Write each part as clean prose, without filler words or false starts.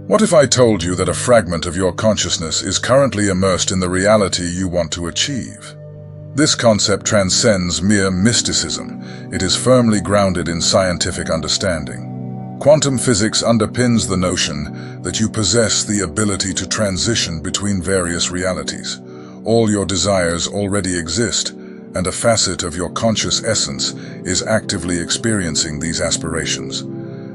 What if I told you that a fragment of your consciousness is currently immersed in the reality you want to achieve? This concept transcends mere mysticism. It is firmly grounded in scientific understanding. Quantum physics underpins the notion that you possess the ability to transition between various realities. All your desires already exist, and a facet of your conscious essence is actively experiencing these aspirations.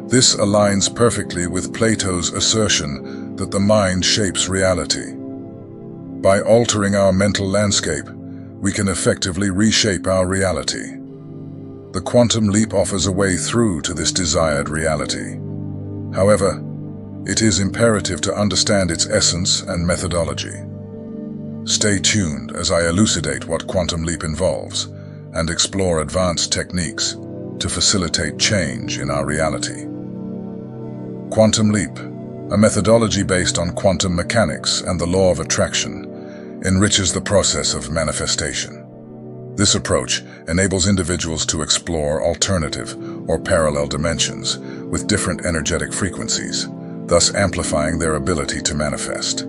This aligns perfectly with Plato's assertion that the mind shapes reality. By altering our mental landscape, we can effectively reshape our reality. The quantum leap offers a way through to this desired reality. However, it is imperative to understand its essence and methodology. Stay tuned as I elucidate what quantum leap involves and explore advanced techniques to facilitate change in our reality. Quantum leap, a methodology based on quantum mechanics and the law of attraction, enriches the process of manifestation. This approach enables individuals to explore alternative or parallel dimensions with different energetic frequencies, thus amplifying their ability to manifest.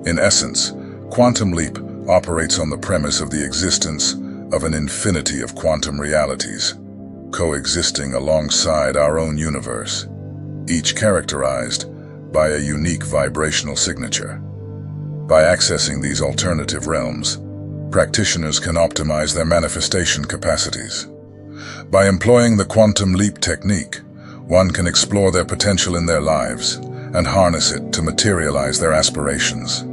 In essence, quantum leap operates on the premise of the existence of an infinity of quantum realities, coexisting alongside our own universe, each characterized by a unique vibrational signature. By accessing these alternative realms, practitioners can optimize their manifestation capacities. By employing the quantum leap technique, one can explore their potential in their lives and harness it to materialize their aspirations.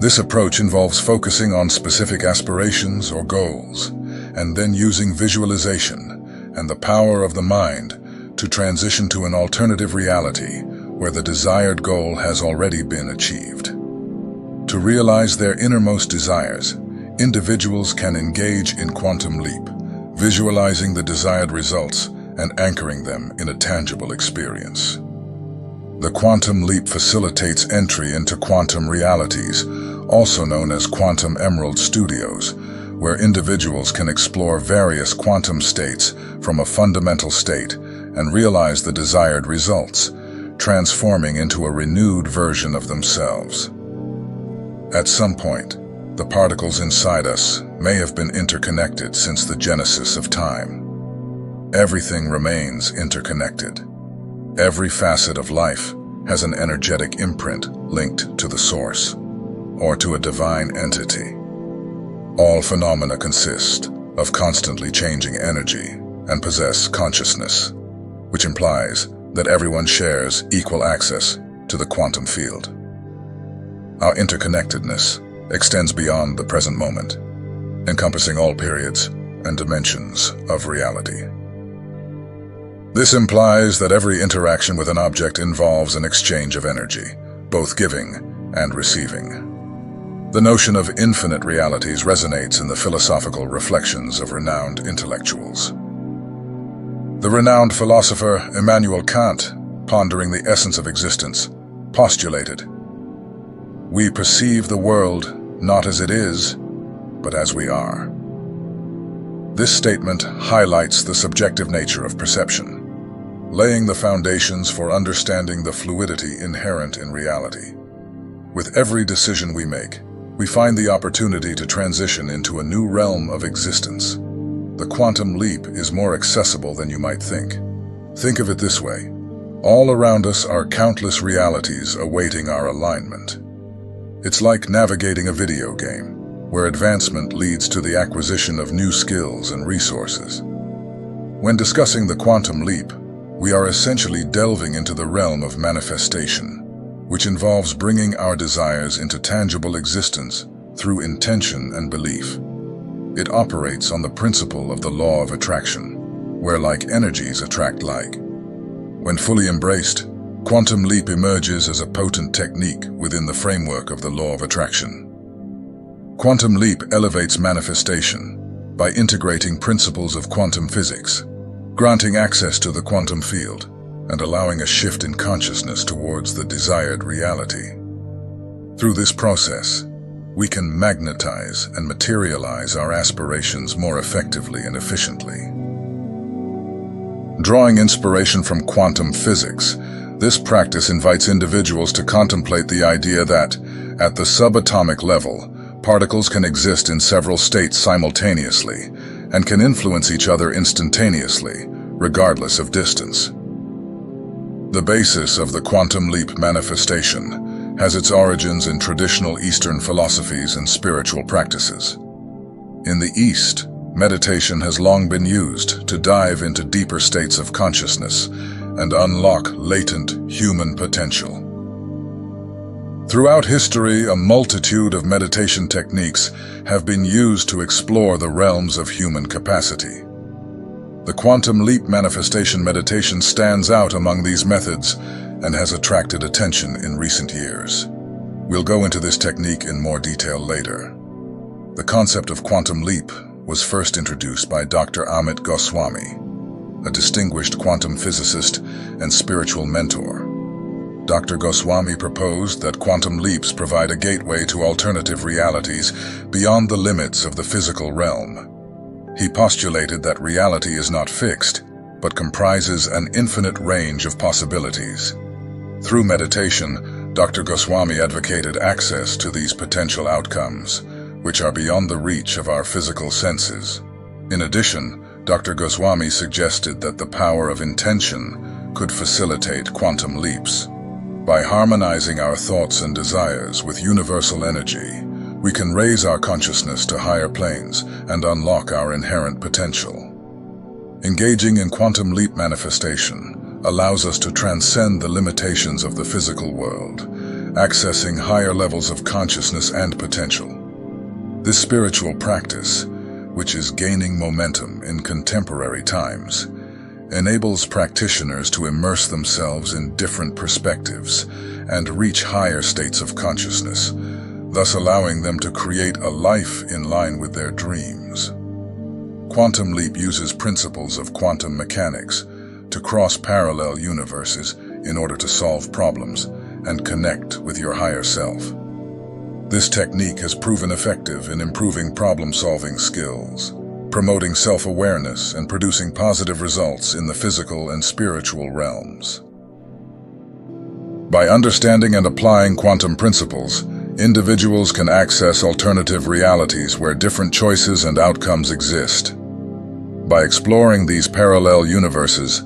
This approach involves focusing on specific aspirations or goals, and then using visualization and the power of the mind to transition to an alternative reality where the desired goal has already been achieved. To realize their innermost desires, individuals can engage in quantum leap, visualizing the desired results and anchoring them in a tangible experience. The quantum leap facilitates entry into quantum realities, also known as quantum emerald studios, where individuals can explore various quantum states from a fundamental state and realize the desired results, transforming into a renewed version of themselves. At some point, the particles inside us may have been interconnected since the genesis of time. Everything remains interconnected. Every facet of life has an energetic imprint linked to the source, or to a divine entity. All phenomena consist of constantly changing energy and possess consciousness, which implies that everyone shares equal access to the quantum field. Our interconnectedness extends beyond the present moment, encompassing all periods and dimensions of reality. This implies that every interaction with an object involves an exchange of energy, both giving and receiving. The notion of infinite realities resonates in the philosophical reflections of renowned intellectuals. The renowned philosopher Immanuel Kant, pondering the essence of existence, postulated, "We perceive the world not as it is, but as we are." This statement highlights the subjective nature of perception, laying the foundations for understanding the fluidity inherent in reality. With every decision we make, we find the opportunity to transition into a new realm of existence. The quantum leap is more accessible than you might think. Think of it this way: all around us are countless realities awaiting our alignment. It's like navigating a video game, where advancement leads to the acquisition of new skills and resources. When discussing the quantum leap, we are essentially delving into the realm of manifestation, which involves bringing our desires into tangible existence through intention and belief. It operates on the principle of the law of attraction, where like energies attract like. When fully embraced, quantum leap emerges as a potent technique within the framework of the law of attraction. Quantum leap elevates manifestation by integrating principles of quantum physics, granting access to the quantum field, and allowing a shift in consciousness towards the desired reality. Through this process, we can magnetize and materialize our aspirations more effectively and efficiently. Drawing inspiration from quantum physics, This practice invites individuals to contemplate the idea that, at the subatomic level, particles can exist in several states simultaneously and can influence each other instantaneously, regardless of distance. The basis of the quantum leap manifestation has its origins in traditional Eastern philosophies and spiritual practices. In the East, meditation has long been used to dive into deeper states of consciousness and unlock latent human potential. Throughout history, a multitude of meditation techniques have been used to explore the realms of human capacity. The quantum leap manifestation meditation stands out among these methods and has attracted attention in recent years. We'll go into this technique in more detail later. The concept of quantum leap was first introduced by Dr. Amit Goswami, a distinguished quantum physicist and spiritual mentor. Dr. Goswami proposed that quantum leaps provide a gateway to alternative realities beyond the limits of the physical realm. He postulated that reality is not fixed, but comprises an infinite range of possibilities. Through meditation, Dr. Goswami advocated access to these potential outcomes, which are beyond the reach of our physical senses. In addition, Dr. Goswami suggested that the power of intention could facilitate quantum leaps. By harmonizing our thoughts and desires with universal energy, we can raise our consciousness to higher planes and unlock our inherent potential. Engaging in quantum leap manifestation allows us to transcend the limitations of the physical world, accessing higher levels of consciousness and potential. This spiritual practice, which is gaining momentum in contemporary times, enables practitioners to immerse themselves in different perspectives and reach higher states of consciousness, thus allowing them to create a life in line with their dreams. Quantum leap uses principles of quantum mechanics to cross parallel universes in order to solve problems and connect with your higher self. This technique has proven effective in improving problem-solving skills, promoting self-awareness, and producing positive results in the physical and spiritual realms. By understanding and applying quantum principles, individuals can access alternative realities where different choices and outcomes exist. By exploring these parallel universes,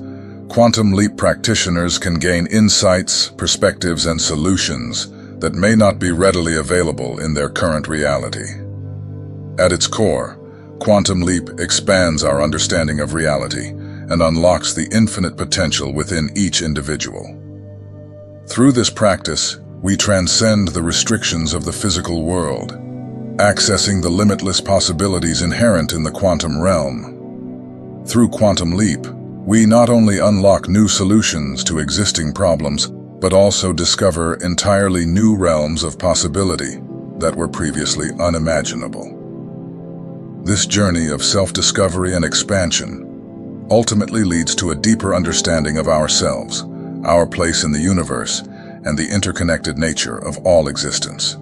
quantum leap practitioners can gain insights, perspectives, and solutions that may not be readily available in their current reality. At its core, quantum leap expands our understanding of reality and unlocks the infinite potential within each individual. Through this practice, we transcend the restrictions of the physical world, accessing the limitless possibilities inherent in the quantum realm. Through quantum leap, we not only unlock new solutions to existing problems, but also discover entirely new realms of possibility that were previously unimaginable. This journey of self-discovery and expansion ultimately leads to a deeper understanding of ourselves, our place in the universe, and the interconnected nature of all existence.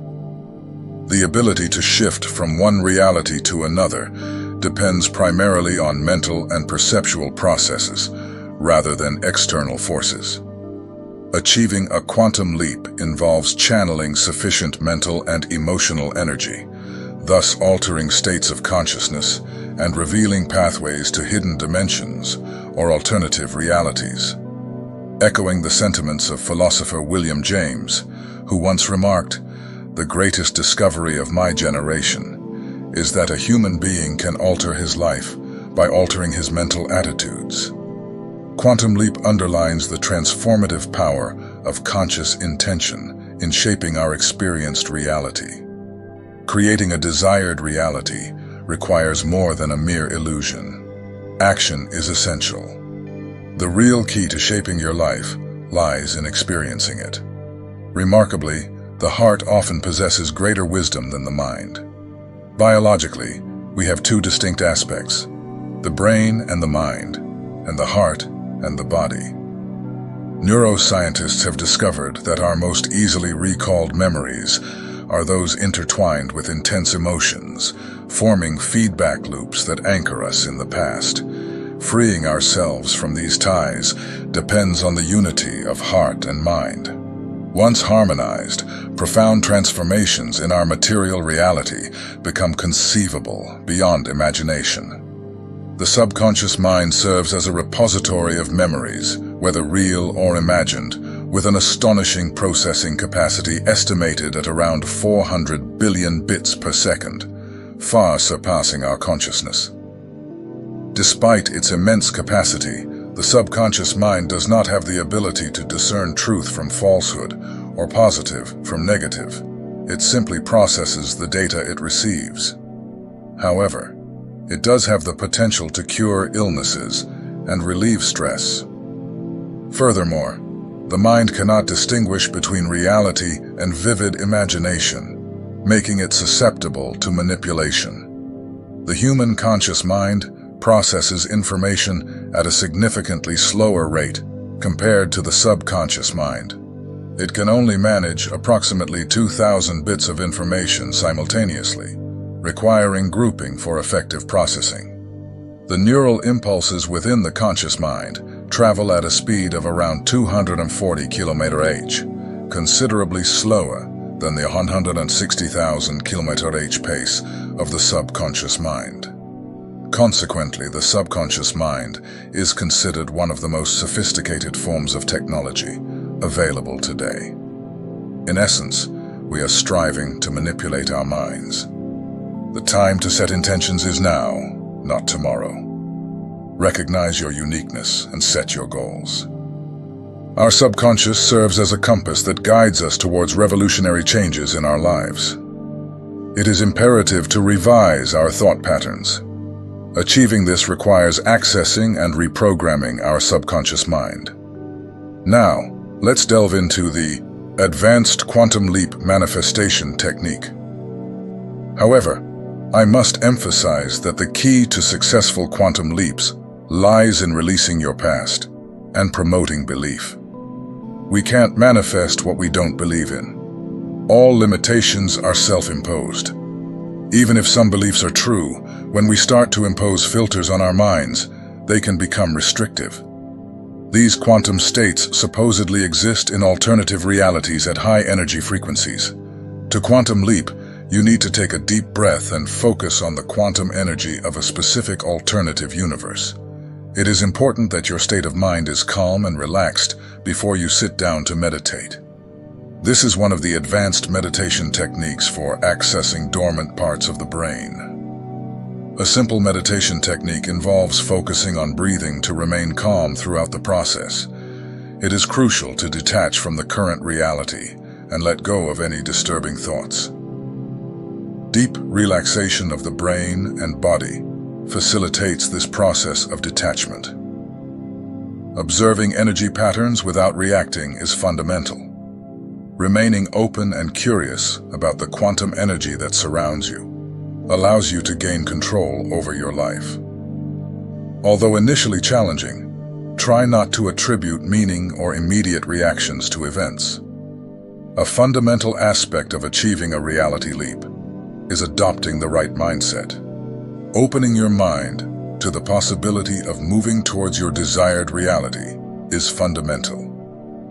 The ability to shift from one reality to another depends primarily on mental and perceptual processes rather than external forces. Achieving a quantum leap involves channeling sufficient mental and emotional energy, thus altering states of consciousness and revealing pathways to hidden dimensions or alternative realities. Echoing the sentiments of philosopher William James, who once remarked, "The greatest discovery of my generation is that a human being can alter his life by altering his mental attitudes." Quantum leap underlines the transformative power of conscious intention in shaping our experienced reality. Creating a desired reality requires more than a mere illusion. Action is essential. The real key to shaping your life lies in experiencing it. Remarkably, the heart often possesses greater wisdom than the mind. Biologically, we have two distinct aspects: the brain and the mind, and the heart and the body. Neuroscientists have discovered that our most easily recalled memories are those intertwined with intense emotions, forming feedback loops that anchor us in the past. Freeing ourselves from these ties depends on the unity of heart and mind. Once harmonized, profound transformations in our material reality become conceivable beyond imagination. The subconscious mind serves as a repository of memories, whether real or imagined, with an astonishing processing capacity estimated at around 400 billion bits per second, far surpassing our consciousness. Despite its immense capacity, the subconscious mind does not have the ability to discern truth from falsehood or positive from negative. It simply processes the data it receives. However, it does have the potential to cure illnesses and relieve stress. Furthermore, the mind cannot distinguish between reality and vivid imagination, making it susceptible to manipulation. The human conscious mind processes information at a significantly slower rate compared to the subconscious mind. It can only manage approximately 2,000 bits of information simultaneously, requiring grouping for effective processing. The neural impulses within the conscious mind travel at a speed of around 240 km/h, considerably slower than the 160,000 km/h pace of the subconscious mind. Consequently, the subconscious mind is considered one of the most sophisticated forms of technology available today. In essence, we are striving to manipulate our minds. The time to set intentions is now, not tomorrow. Recognize your uniqueness and set your goals. Our subconscious serves as a compass that guides us towards revolutionary changes in our lives. It is imperative to revise our thought patterns. Achieving this requires accessing and reprogramming our subconscious mind. Now, let's delve into the Advanced Quantum Leap Manifestation Technique. However, I must emphasize that the key to successful quantum leaps lies in releasing your past and promoting belief. We can't manifest what we don't believe in. All limitations are self-imposed. Even if some beliefs are true, when we start to impose filters on our minds, they can become restrictive. These quantum states supposedly exist in alternative realities at high energy frequencies. To quantum leap, you need to take a deep breath and focus on the quantum energy of a specific alternative universe. It is important that your state of mind is calm and relaxed before you sit down to meditate. This is one of the advanced meditation techniques for accessing dormant parts of the brain. A simple meditation technique involves focusing on breathing to remain calm throughout the process. It is crucial to detach from the current reality and let go of any disturbing thoughts. Deep relaxation of the brain and body facilitates this process of detachment. Observing energy patterns without reacting is fundamental. Remaining open and curious about the quantum energy that surrounds you allows you to gain control over your life. Although initially challenging, try not to attribute meaning or immediate reactions to events. A fundamental aspect of achieving a reality leap is adopting the right mindset. Opening your mind to the possibility of moving towards your desired reality is fundamental.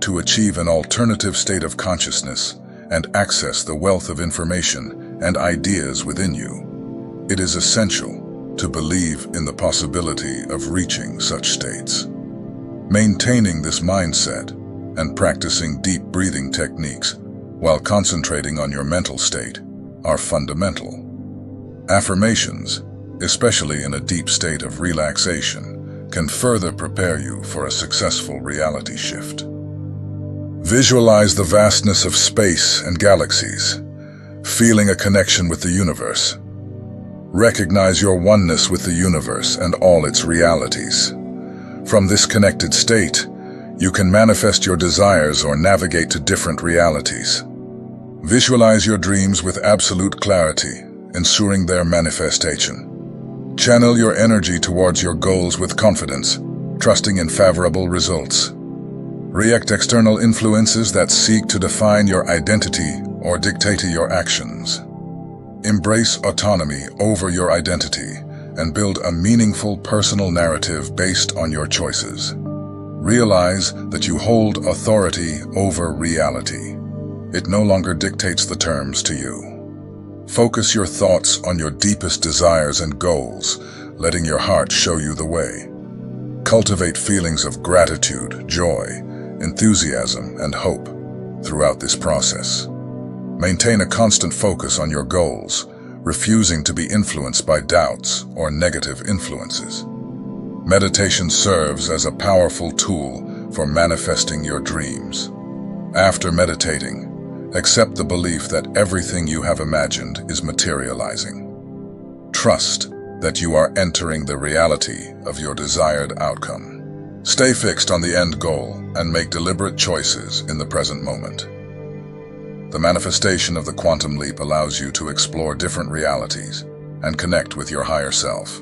To achieve an alternative state of consciousness and access the wealth of information and ideas within you, it is essential to believe in the possibility of reaching such states. Maintaining this mindset and practicing deep breathing techniques while concentrating on your mental state are fundamental. Affirmations, especially in a deep state of relaxation, can further prepare you for a successful reality shift. Visualize the vastness of space and galaxies, feeling a connection with the universe. Recognize your oneness with the universe and all its realities. From this connected state, you can manifest your desires or navigate to different realities. Visualize your dreams with absolute clarity, ensuring their manifestation. Channel your energy towards your goals with confidence, trusting in favorable results. Reject external influences that seek to define your identity or dictate your actions. Embrace autonomy over your identity and build a meaningful personal narrative based on your choices. Realize that you hold authority over reality. It no longer dictates the terms to you. Focus your thoughts on your deepest desires and goals, letting your heart show you the way. Cultivate feelings of gratitude, joy, enthusiasm, and hope throughout this process. Maintain a constant focus on your goals, refusing to be influenced by doubts or negative influences. Meditation serves as a powerful tool for manifesting your dreams. After meditating, accept the belief that everything you have imagined is materializing. Trust that you are entering the reality of your desired outcome. Stay fixed on the end goal and make deliberate choices in the present moment. The manifestation of the quantum leap allows you to explore different realities and connect with your higher self.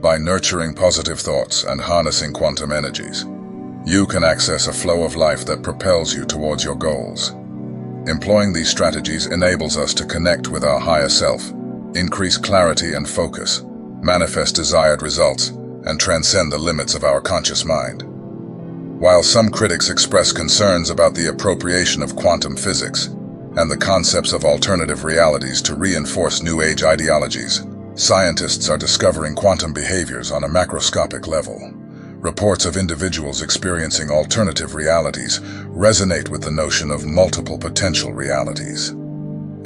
By nurturing positive thoughts and harnessing quantum energies, you can access a flow of life that propels you towards your goals. Employing these strategies enables us to connect with our higher self, increase clarity and focus, manifest desired results, and transcend the limits of our conscious mind. While some critics express concerns about the appropriation of quantum physics and the concepts of alternative realities to reinforce New Age ideologies, scientists are discovering quantum behaviors on a macroscopic level. Reports of individuals experiencing alternative realities resonate with the notion of multiple potential realities.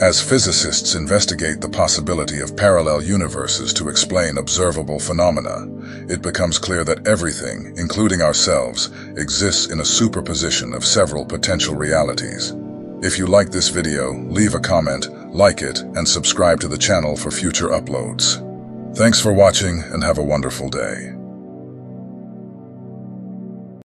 As physicists investigate the possibility of parallel universes to explain observable phenomena, it becomes clear that everything, including ourselves, exists in a superposition of several potential realities. If you like this video, leave a comment, like it, and subscribe to the channel for future uploads. Thanks for watching and have a wonderful day.